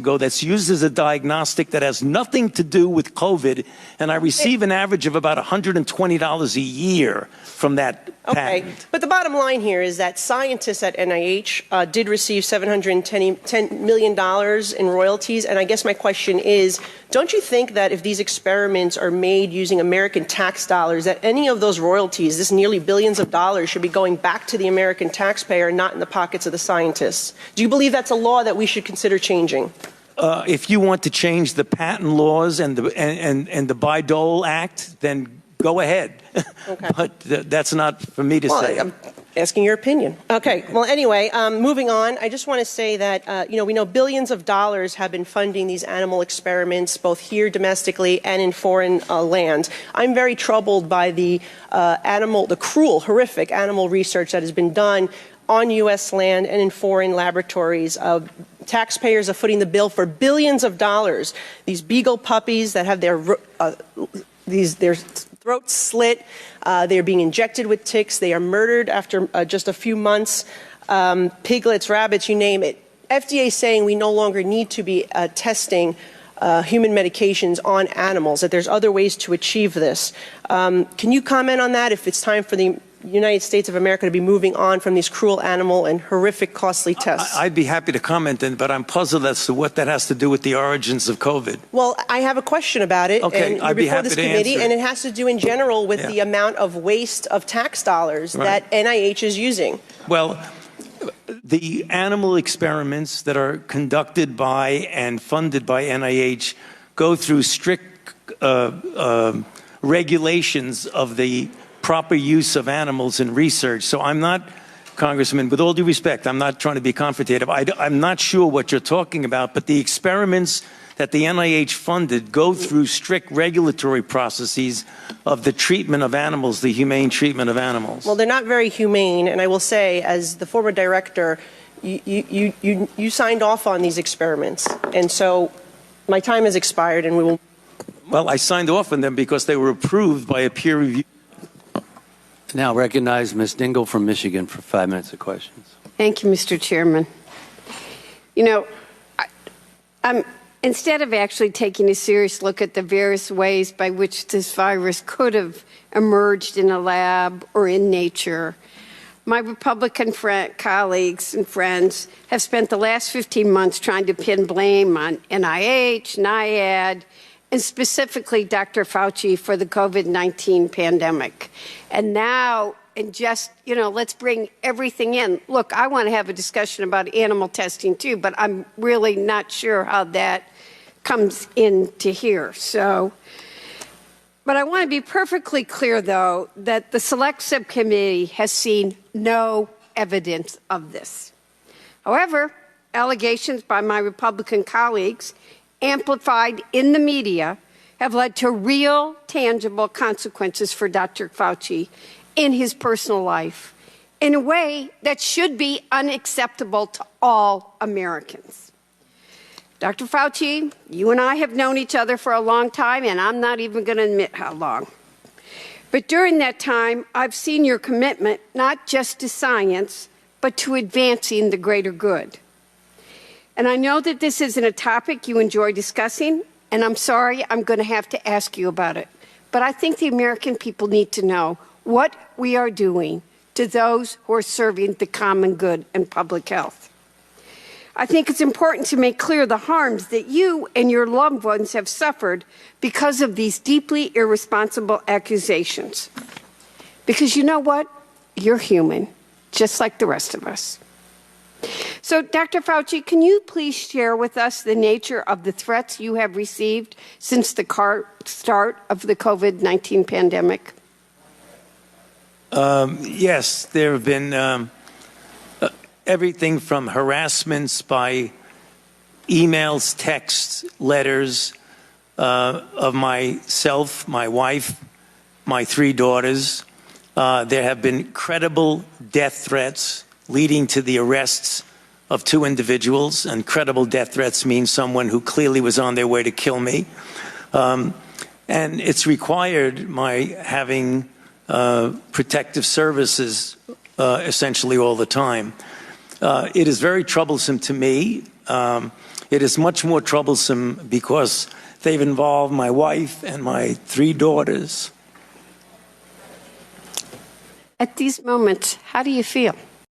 ago that's used as a diagnostic that has nothing to do with COVID, and I receive an average of about $120 a year from that patent. But the bottom line here is that scientists at NIH did receive $710 million in royalties, and I guess my question is, don't you think that if these experiments are made using American tax dollars, that any of those royalties, this nearly billions of dollars, should be going back to the American taxpayer, not in the pockets of the scientists? Do you believe that's a law that we should consider changing? If you want to change the patent laws and the Bayh-Dole Act, then go ahead. Okay. But that's not for me to say. I'm asking your opinion. Okay. Well, anyway, moving on, I just want to say that, we know billions of dollars have been funding these animal experiments, both here domestically and in foreign land. I'm very troubled by the cruel, horrific animal research that has been done on U.S. land and in foreign laboratories. Taxpayers are footing the bill for billions of dollars. These beagle puppies that have their throats slit, they are being injected with ticks, they are murdered after just a few months, piglets, rabbits, you name it. FDA is saying we no longer need to be testing human medications on animals, that there's other ways to achieve this. Can you comment on that, if it's time for the United States of America to be moving on from these cruel animal and horrific costly tests? I'd be happy to comment, but I'm puzzled as to what that has to do with the origins of COVID. Well, I have a question about it. Okay, and I'd be before happy this to committee, answer. and it has to do in general with the amount of waste of tax dollars that NIH is using. Well, the animal experiments that are conducted by and funded by NIH go through strict regulations of the proper use of animals in research. So I'm not, Congressman, with all due respect, I'm not trying to be confrontative. I'm not sure what you're talking about, but the experiments that the NIH funded go through strict regulatory processes of the treatment of animals, the humane treatment of animals. Well, they're not very humane, and I will say, as the former director, you signed off on these experiments, and so my time has expired, and we will. Well, I signed off on them because they were approved by a peer review. Now recognize Ms. Dingle from Michigan for 5 minutes of questions. Thank you, Mr. Chairman. You know, instead of actually taking a serious look at the various ways by which this virus could have emerged in a lab or in nature, my Republican colleagues and friends have spent the last 15 months trying to pin blame on NIH, NIAID, and specifically Dr. Fauci for the COVID-19 pandemic. And now, let's bring everything in. Look, I want to have a discussion about animal testing too, but I'm really not sure how that comes into here. But I want to be perfectly clear, though, that the Select Subcommittee has seen no evidence of this. However, allegations by my Republican colleagues amplified in the media have led to real, tangible consequences for Dr. Fauci in his personal life in a way that should be unacceptable to all Americans. Dr. Fauci, you and I have known each other for a long time, and I'm not even going to admit how long. But during that time, I've seen your commitment not just to science, but to advancing the greater good. And I know that this isn't a topic you enjoy discussing, and I'm sorry I'm going to have to ask you about it. But I think the American people need to know what we are doing to those who are serving the common good and public health. I think it's important to make clear the harms that you and your loved ones have suffered because of these deeply irresponsible accusations. Because you know what? You're human, just like the rest of us. So, Dr. Fauci, can you please share with us the nature of the threats you have received since the start of the COVID-19 pandemic? Yes, there have been everything from harassments by emails, texts, letters of myself, my wife, my 3 daughters. There have been credible death threats leading to the arrests of 2 individuals, and credible death threats mean someone who clearly was on their way to kill me. And it's required my having protective services essentially all the time. It is very troublesome to me. It is much more troublesome because they've involved my wife and my 3 daughters. At these moments, how do you feel?